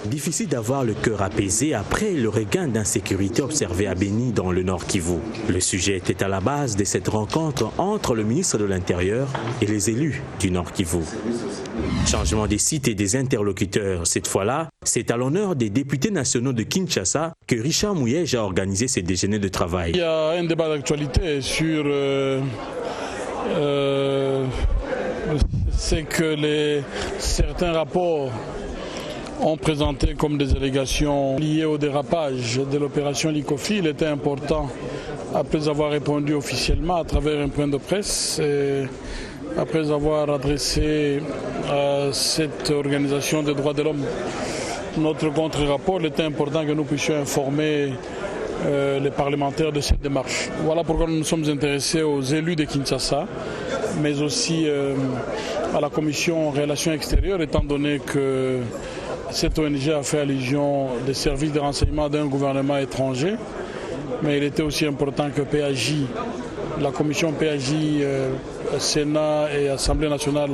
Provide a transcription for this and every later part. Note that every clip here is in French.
Difficile d'avoir le cœur apaisé après le regain d'insécurité observé à Béni dans le Nord Kivu. Le sujet était à la base de cette rencontre entre le ministre de l'Intérieur et les élus du Nord Kivu. Changement des sites et des interlocuteurs. Cette fois-là, c'est à l'honneur des députés nationaux de Kinshasa que Richard Mouyej a organisé ses déjeuners de travail. Il y a un débat d'actualité sur c'est que certains rapports ont présenté comme des allégations liées au dérapage de l'opération Likofi. Il était important, après avoir répondu officiellement à travers un point de presse, et après avoir adressé à cette organisation des droits de l'homme notre contre-rapport, il était important que nous puissions informer les parlementaires de cette démarche. Voilà pourquoi nous nous sommes intéressés aux élus de Kinshasa, mais aussi à la commission Relations extérieures, étant donné que cette ONG a fait allusion des services de renseignement d'un gouvernement étranger, mais il était aussi important que PAJ, la commission PAJ, Sénat et Assemblée nationale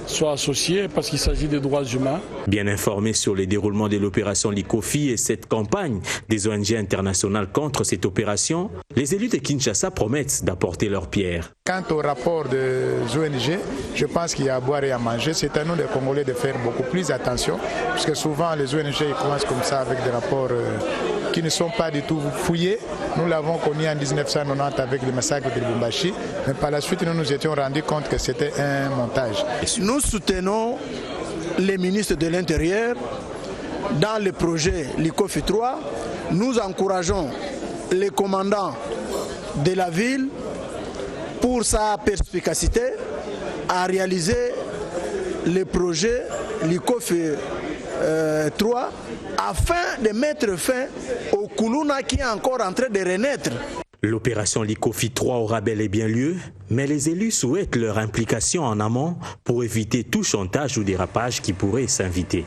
soient associés parce qu'il s'agit des droits humains. Bien informés sur les déroulements de l'opération Likofi et cette campagne des ONG internationales contre cette opération, les élus de Kinshasa promettent d'apporter leur pierre. Quant au rapport des ONG, je pense qu'il y a à boire et à manger. C'est à nous les Congolais de faire beaucoup plus attention, parce que souvent les ONG commencent comme ça avec des rapports qui ne sont pas du tout fouillés. Nous l'avons connu en 1990 avec le massacre de Lubumbashi, mais par la suite nous nous étions rendus compte que c'était un montage. Nous soutenons les ministres de l'Intérieur dans le projet Likofi 3. Nous encourageons les commandants de la ville pour sa perspicacité à réaliser le projet Likofi 3 afin de mettre fin au Kuluna qui est encore en train de renaître. L'opération Likofi 3 aura bel et bien lieu, mais les élus souhaitent leur implication en amont pour éviter tout chantage ou dérapage qui pourrait s'inviter.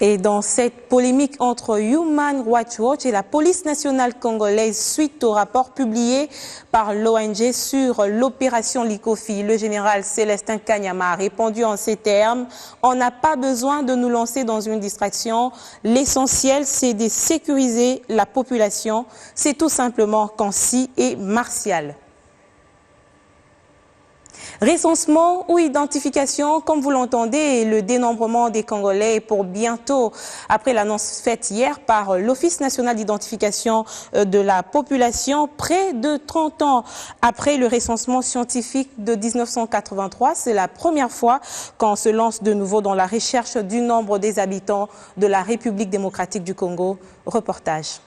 Et dans cette polémique entre Human Rights Watch et la police nationale congolaise suite au rapport publié par l'ONG sur l'opération Likofi, le général Célestin Kanyama a répondu en ces termes: « On n'a pas besoin de nous lancer dans une distraction. L'essentiel, c'est de sécuriser la population. C'est tout simplement concis et martial. » Recensement ou identification, comme vous l'entendez, le dénombrement des Congolais est pour bientôt, après l'annonce faite hier par l'Office national d'identification de la population, près de 30 ans après le recensement scientifique de 1983. C'est la première fois qu'on se lance de nouveau dans la recherche du nombre des habitants de la République démocratique du Congo. Reportage.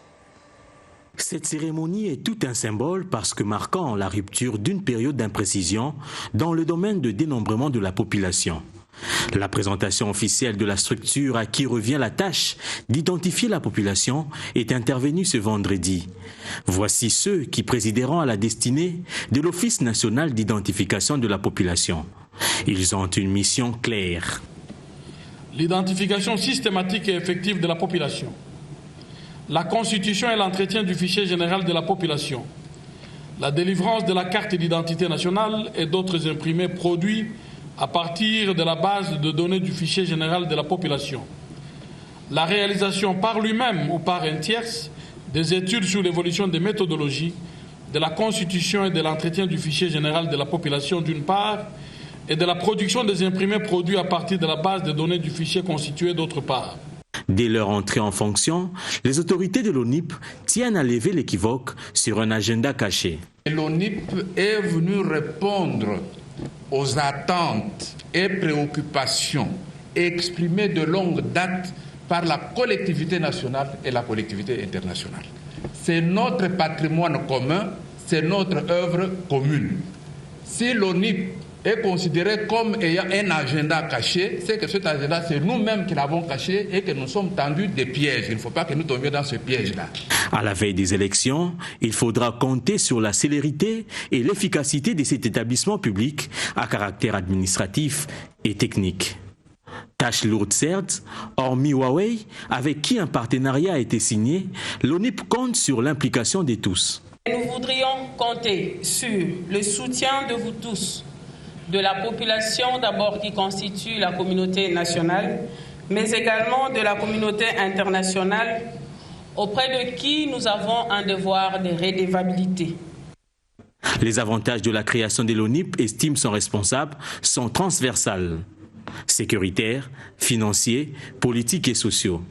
Cette cérémonie est tout un symbole parce que marquant la rupture d'une période d'imprécision dans le domaine de dénombrement de la population. La présentation officielle de la structure à qui revient la tâche d'identifier la population est intervenue ce vendredi. Voici ceux qui présideront à la destinée de l'Office national d'identification de la population. Ils ont une mission claire. L'identification systématique et effective de la population. La constitution et l'entretien du fichier général de la population, la délivrance de la carte d'identité nationale et d'autres imprimés produits à partir de la base de données du fichier général de la population, la réalisation par lui-même ou par un tierce des études sur l'évolution des méthodologies, de la constitution et de l'entretien du fichier général de la population d'une part, et de la production des imprimés produits à partir de la base de données du fichier constitué d'autre part. Dès leur entrée en fonction, les autorités de l'ONIP tiennent à lever l'équivoque sur un agenda caché. L'ONIP est venu répondre aux attentes et préoccupations exprimées de longue date par la collectivité nationale et la collectivité internationale. C'est notre patrimoine commun, c'est notre œuvre commune. Si l'ONIP est considéré comme ayant un agenda caché, c'est que cet agenda, c'est nous-mêmes qui l'avons caché et que nous sommes tendus des pièges. Il ne faut pas que nous tombions dans ce piège-là. À la veille des élections, il faudra compter sur la célérité et l'efficacité de cet établissement public à caractère administratif et technique. Tâche lourde certes, hormis Huawei, avec qui un partenariat a été signé, l'ONIP compte sur l'implication de tous. Nous voudrions compter sur le soutien de vous tous, de la population d'abord qui constitue la communauté nationale, mais également de la communauté internationale, auprès de qui nous avons un devoir de redevabilité. Les avantages de la création de l'ONIP, estime son responsable, sont transversales. Sécuritaires, financiers, politiques et sociaux.